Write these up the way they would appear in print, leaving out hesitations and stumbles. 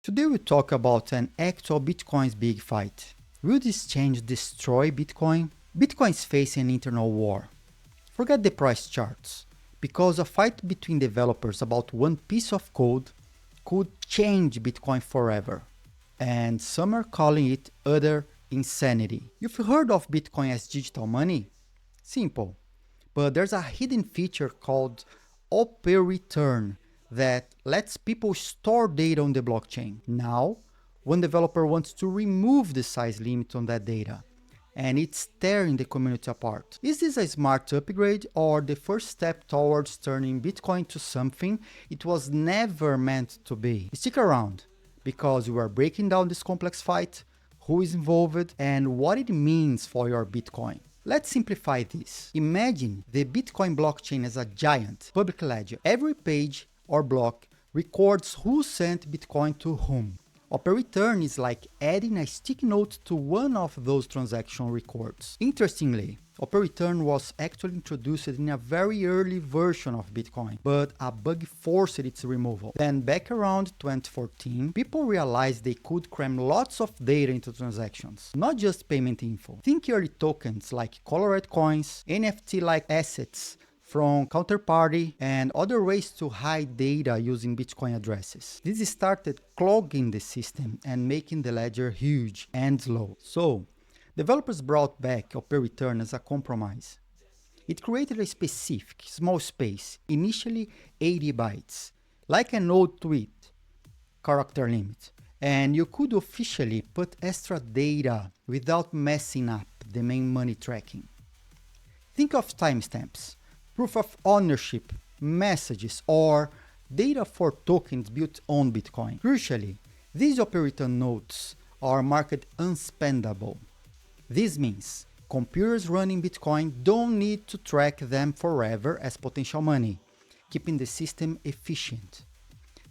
Today we talk about an actual Bitcoin's big fight. Will this change destroy Bitcoin? Bitcoin is facing an internal war. Forget the price charts, because a fight between developers about one piece of code could change Bitcoin forever. And some are calling it utter insanity. You've heard of Bitcoin as digital money? Simple. But there's a hidden feature called OPRETURN that lets people store data on the blockchain. Now, one developer wants to remove the size limit on that data, and it's tearing the community apart. Is this a smart upgrade or the first step towards turning Bitcoin to something it was never meant to be? Stick around, because we are breaking down this complex fight, who is involved, and what it means for your Bitcoin. Let's simplify this. Imagine the Bitcoin blockchain as a giant public ledger. Every page or block records who sent Bitcoin to whom. OPRETURN is like adding a sticky note to one of those transaction records. Interestingly, OPRETURN was actually introduced in a very early version of Bitcoin, but a bug forced its removal. Then back around 2014, people realized they could cram lots of data into transactions, not just payment info. Think early tokens like colored coins, NFT-like assets from counterparty, and other ways to hide data using Bitcoin addresses. This started clogging the system and making the ledger huge and slow. So, developers brought back OPRETURN as a compromise. It created a specific, small space, initially 80 bytes, like an old tweet, character limit, and you could officially put extra data without messing up the main money tracking. Think of timestamps, proof of ownership, messages, or data for tokens built on Bitcoin. Crucially, these OPRETURN nodes are marked unspendable. This means computers running Bitcoin don't need to track them forever as potential money, keeping the system efficient.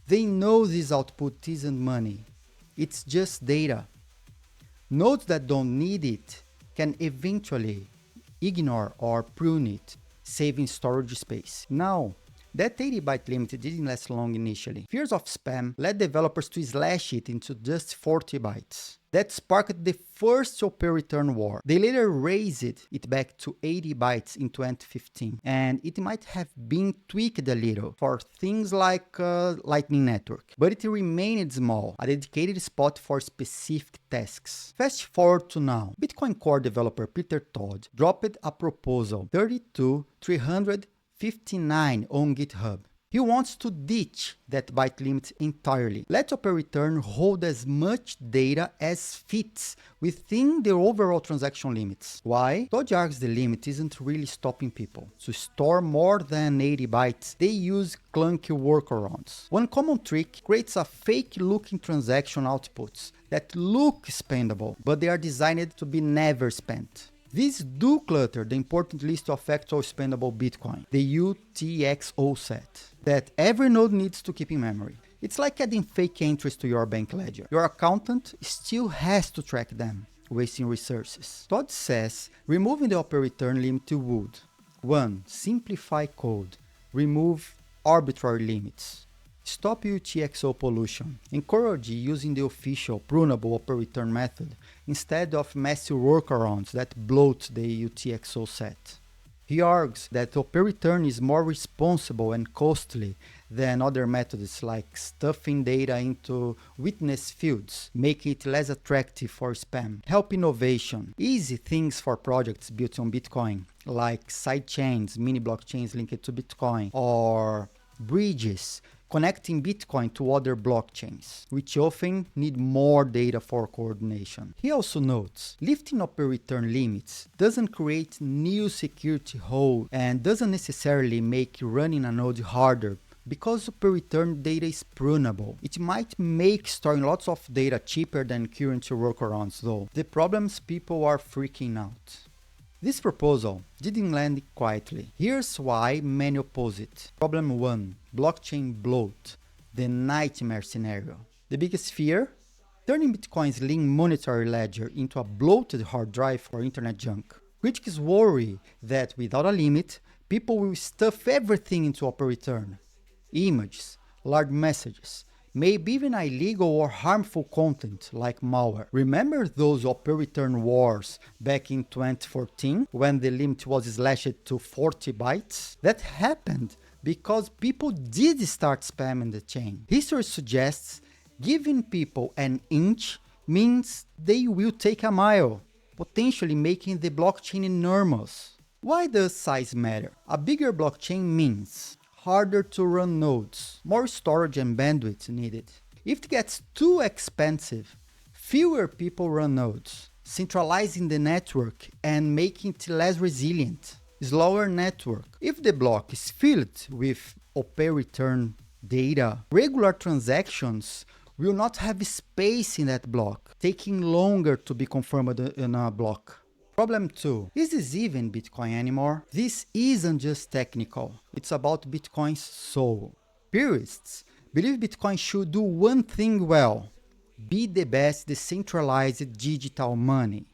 They know this output isn't money, it's just data. Nodes that don't need it can eventually ignore or prune it, saving storage space. Now, that 80 byte limit didn't last long initially. Fears of spam led developers to slash it into just 40 bytes. That sparked the first OPRETURN war. They later raised it back to 80 bytes in 2015, and it might have been tweaked a little for things like Lightning Network, but it remained small, a dedicated spot for specific tasks. Fast forward to now, Bitcoin Core developer Peter Todd dropped a proposal 32359 on GitHub. He wants to ditch that byte limit entirely. Let OPRETURN hold as much data as fits within the overall transaction limits. Why? Todd argues the limit isn't really stopping people. To store more than 80 bytes, they use clunky workarounds. One common trick creates a fake-looking transaction outputs that look spendable, but they are designed to be never spent. These do clutter the important list of actual spendable Bitcoin, the UTXO set, that every node needs to keep in memory. It's like adding fake entries to your bank ledger. Your accountant still has to track them, wasting resources. Todd says removing the OPRETURN limit would 1. Simplify code. Remove arbitrary limits. Stop UTXO pollution. Encourage using the official prunable OPRETURN method instead of messy workarounds that bloat the UTXO set. He argues that OPRETURN is more responsible and costly than other methods like stuffing data into witness fields, making it less attractive for spam. Help innovation. Easy things for projects built on Bitcoin, like sidechains, mini blockchains linked to Bitcoin, or bridges connecting Bitcoin to other blockchains, which often need more data for coordination. He also notes, lifting OPRETURN limits doesn't create new security holes and doesn't necessarily make running a node harder, because OPRETURN data is prunable. It might make storing lots of data cheaper than current workarounds though. The problems people are freaking out. This proposal didn't land quietly. Here's why many oppose it. Problem 1. Blockchain bloat. The nightmare scenario. The biggest fear? Turning Bitcoin's lean monetary ledger into a bloated hard drive for internet junk. Critics worry that without a limit, people will stuff everything into OPRETURN. Images, large messages, maybe even illegal or harmful content like malware. Remember those OPRETURN wars back in 2014 when the limit was slashed to 40 bytes? That happened because people did start spamming the chain. History suggests giving people an inch means they will take a mile, potentially making the blockchain enormous. Why does size matter? A bigger blockchain means harder to run nodes, more storage and bandwidth needed. If it gets too expensive, fewer people run nodes, centralizing the network and making it less resilient. Slower network. If the block is filled with OPRETURN data, regular transactions will not have space in that block, taking longer to be confirmed in a block. Problem 2. Is this even Bitcoin anymore? This isn't just technical, it's about Bitcoin's soul. Purists believe Bitcoin should do one thing well: be the best decentralized digital money.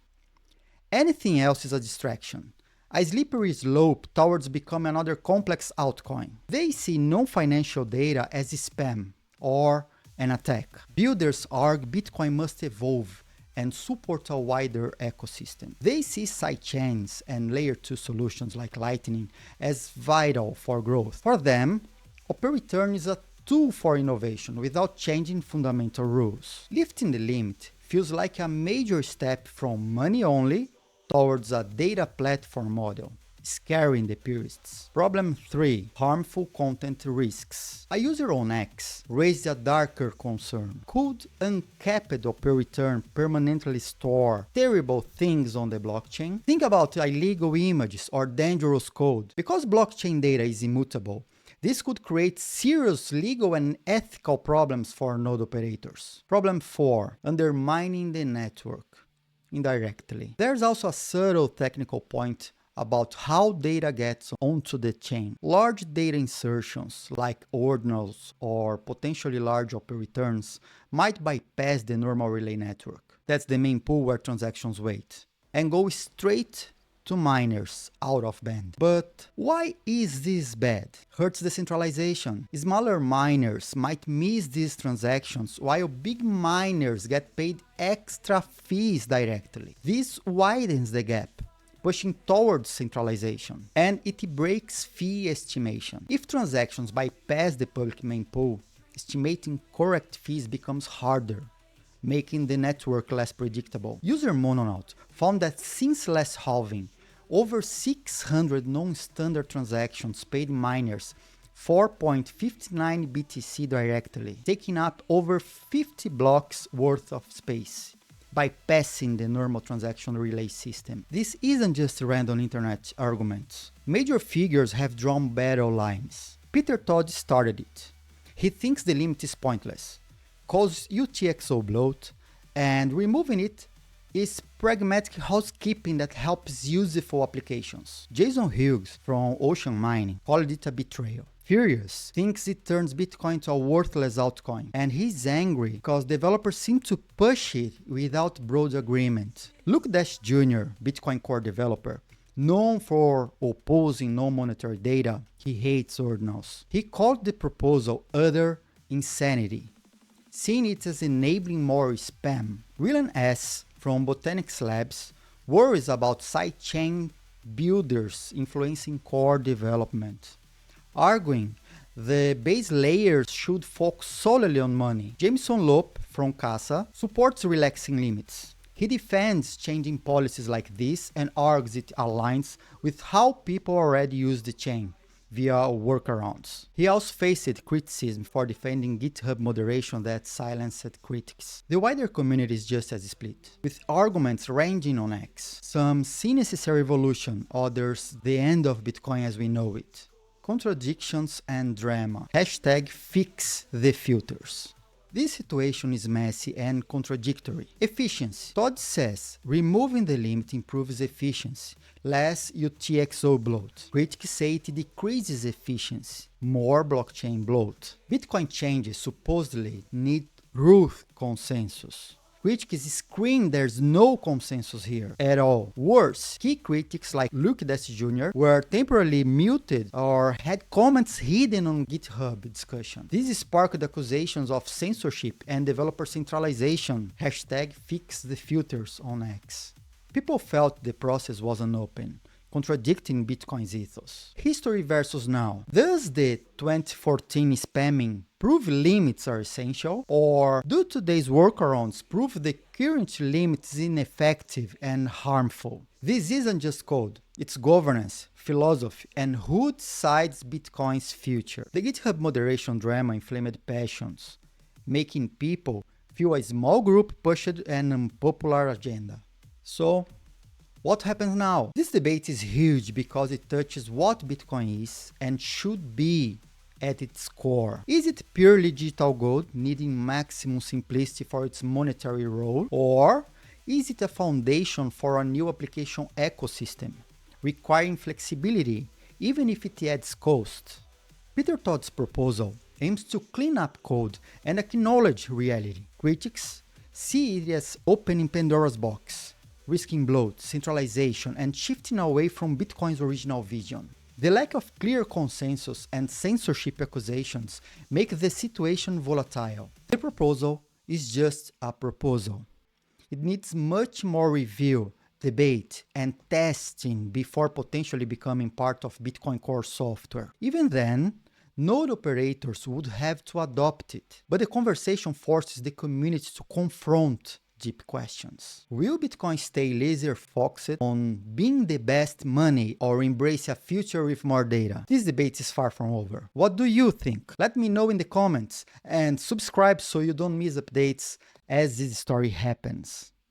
Anything else is a distraction, a slippery slope towards becoming another complex altcoin. They see non-financial data as spam or an attack. Builders argue Bitcoin must evolve and support a wider ecosystem. They see sidechains and layer 2 solutions like Lightning as vital for growth. For them, OPRETURN is a tool for innovation without changing fundamental rules. Lifting the limit feels like a major step from money only towards a data platform model, scaring the purists. Problem 3. Harmful content risks. A user on X raised a darker concern. Could uncapped OPRETURN permanently store terrible things on the blockchain? Think about illegal images or dangerous code. Because blockchain data is immutable, this could create serious legal and ethical problems for node operators. Problem 4. Undermining the network indirectly. There's also a subtle technical point about how data gets onto the chain. Large data insertions like ordinals or potentially large OPRETURNs might bypass the normal relay network. That's the Mempool where transactions wait, and go straight to miners out of band. But why is this bad? Hurts decentralization. Smaller miners might miss these transactions while big miners get paid extra fees directly. This widens the gap, pushing towards centralization, and it breaks fee estimation. If transactions bypass the public mempool, estimating correct fees becomes harder, making the network less predictable. User Mononaut found that since last halving, over 600 non-standard transactions paid miners 4.59 BTC directly, taking up over 50 blocks worth of space, bypassing the normal transaction relay system. This isn't just random internet arguments. Major figures have drawn battle lines. Peter Todd started it. He thinks the limit is pointless, calls UTXO bloat, and removing it is pragmatic housekeeping that helps useful applications. Jason Hughes from Ocean Mining called it a betrayal. Furious thinks it turns Bitcoin to a worthless altcoin, and he's angry because developers seem to push it without broad agreement. Luke Dashjr, Bitcoin Core developer, known for opposing non-monetary data, he hates ordinals. He called the proposal utter insanity, seeing it as enabling more spam. William S. from Botanics Labs worries about sidechain builders influencing core development, arguing the base layers should focus solely on money. Jameson Lope from Casa supports relaxing limits. He defends changing policies like this and argues it aligns with how people already use the chain via workarounds. He also faced criticism for defending GitHub moderation that silenced critics. The wider community is just as split, with arguments ranging on X. Some see necessary evolution, others the end of Bitcoin as we know it. Contradictions and drama. Hashtag FixTheFilters. This situation is messy and contradictory. Efficiency. Todd says removing the limit improves efficiency, less UTXO bloat. Critics say it decreases efficiency, more blockchain bloat. Bitcoin changes supposedly need root consensus. Critics scream there's no consensus here at all. Worse, key critics like Dashjr were temporarily muted or had comments hidden on GitHub discussion. This sparked accusations of censorship and developer centralization, #FixTheFilters on X. People felt the process wasn't open, contradicting Bitcoin's ethos. History versus now. Does the 2014 spamming prove limits are essential? Or do today's workarounds prove the current limits ineffective and harmful? This isn't just code, it's governance, philosophy, and who decides Bitcoin's future. The GitHub moderation drama inflamed passions, making people feel a small group pushed an unpopular agenda. So, what happens now? This debate is huge because it touches what Bitcoin is and should be at its core. Is it purely digital gold needing maximum simplicity for its monetary role? Or is it a foundation for a new application ecosystem, requiring flexibility even if it adds cost? Peter Todd's proposal aims to clean up code and acknowledge reality. Critics see it as opening Pandora's box, risking bloat, centralization, and shifting away from Bitcoin's original vision. The lack of clear consensus and censorship accusations make the situation volatile. The proposal is just a proposal. It needs much more review, debate, and testing before potentially becoming part of Bitcoin core software. Even then, node operators would have to adopt it, but the conversation forces the community to confront deep questions. Will Bitcoin stay laser-focused on being the best money or embrace a future with more data? This debate is far from over. What do you think? Let me know in the comments and subscribe so you don't miss updates as this story happens.